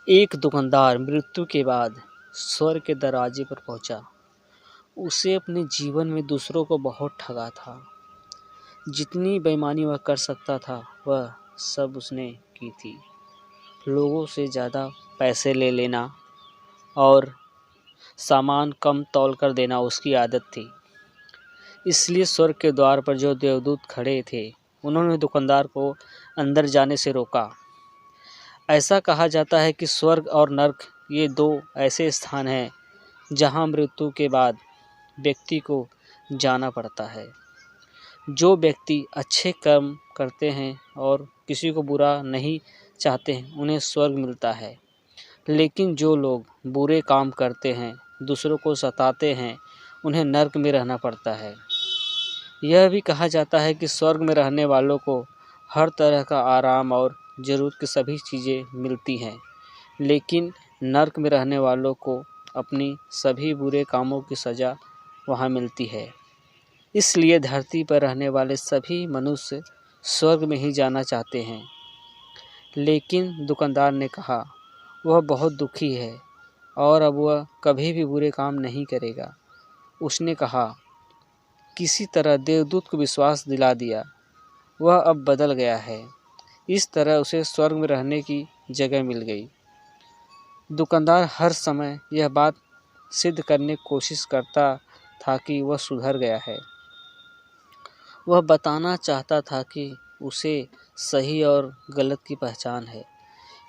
एक दुकानदार मृत्यु के बाद स्वर्ग के दरवाजे पर पहुंचा। उसे अपने जीवन में दूसरों को बहुत ठगा था। जितनी बेईमानी वह कर सकता था वह सब उसने की थी। लोगों से ज़्यादा पैसे ले लेना और सामान कम तौल कर देना उसकी आदत थी। इसलिए स्वर्ग के द्वार पर जो देवदूत खड़े थे उन्होंने दुकानदार को अंदर जाने से रोका। ऐसा कहा जाता है कि स्वर्ग और नर्क ये दो ऐसे स्थान हैं जहां मृत्यु के बाद व्यक्ति को जाना पड़ता है। जो व्यक्ति अच्छे कर्म करते हैं और किसी को बुरा नहीं चाहते हैं उन्हें स्वर्ग मिलता है, लेकिन जो लोग बुरे काम करते हैं, दूसरों को सताते हैं, उन्हें नर्क में रहना पड़ता है। यह भी कहा जाता है कि स्वर्ग में रहने वालों को हर तरह का आराम और ज़रूरत की सभी चीज़ें मिलती हैं, लेकिन नर्क में रहने वालों को अपनी सभी बुरे कामों की सज़ा वहाँ मिलती है। इसलिए धरती पर रहने वाले सभी मनुष्य स्वर्ग में ही जाना चाहते हैं। लेकिन दुकानदार ने कहा वह बहुत दुखी है और अब वह कभी भी बुरे काम नहीं करेगा। उसने कहा किसी तरह देवदूत को विश्वास दिला दिया। वह अब बदल गया है। इस तरह उसे स्वर्ग में रहने की जगह मिल गई। दुकानदार हर समय यह बात सिद्ध करने की कोशिश करता था कि वह सुधर गया है। वह बताना चाहता था कि उसे सही और गलत की पहचान है।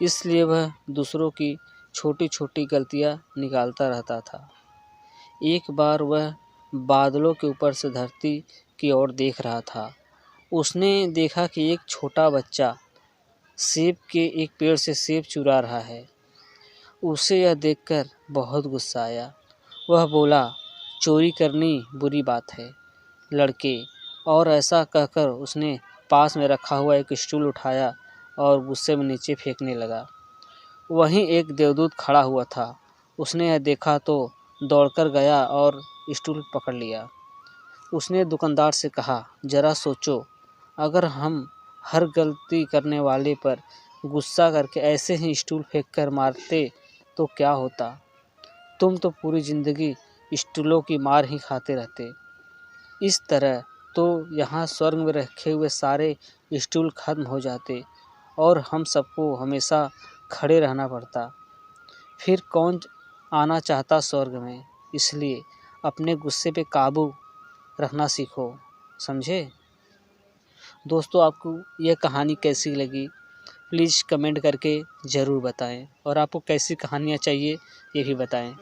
इसलिए वह दूसरों की छोटी छोटी गलतियां निकालता रहता था। एक बार वह बादलों के ऊपर से धरती की ओर देख रहा था। उसने देखा कि एक छोटा बच्चा सेब के एक पेड़ से सेब चुरा रहा है। उसे यह देखकर बहुत गुस्सा आया। वह बोला, चोरी करनी बुरी बात है लड़के, और ऐसा कहकर उसने पास में रखा हुआ एक स्टूल उठाया और गुस्से में नीचे फेंकने लगा। वहीं एक देवदूत खड़ा हुआ था। उसने यह देखा तो दौड़कर गया और स्टूल पकड़ लिया। उसने दुकानदार से कहा, जरा सोचो, अगर हम हर गलती करने वाले पर गुस्सा करके ऐसे ही स्टूल फेंककर मारते तो क्या होता? तुम तो पूरी ज़िंदगी स्टूलों की मार ही खाते रहते। इस तरह तो यहाँ स्वर्ग में रखे हुए सारे स्टूल खत्म हो जाते और हम सबको हमेशा खड़े रहना पड़ता। फिर कौन आना चाहता स्वर्ग में? इसलिए अपने गुस्से पे काबू रखना सीखो, समझे? दोस्तों, आपको यह कहानी कैसी लगी प्लीज़ कमेंट करके ज़रूर बताएं और आपको कैसी कहानियाँ चाहिए ये भी बताएं।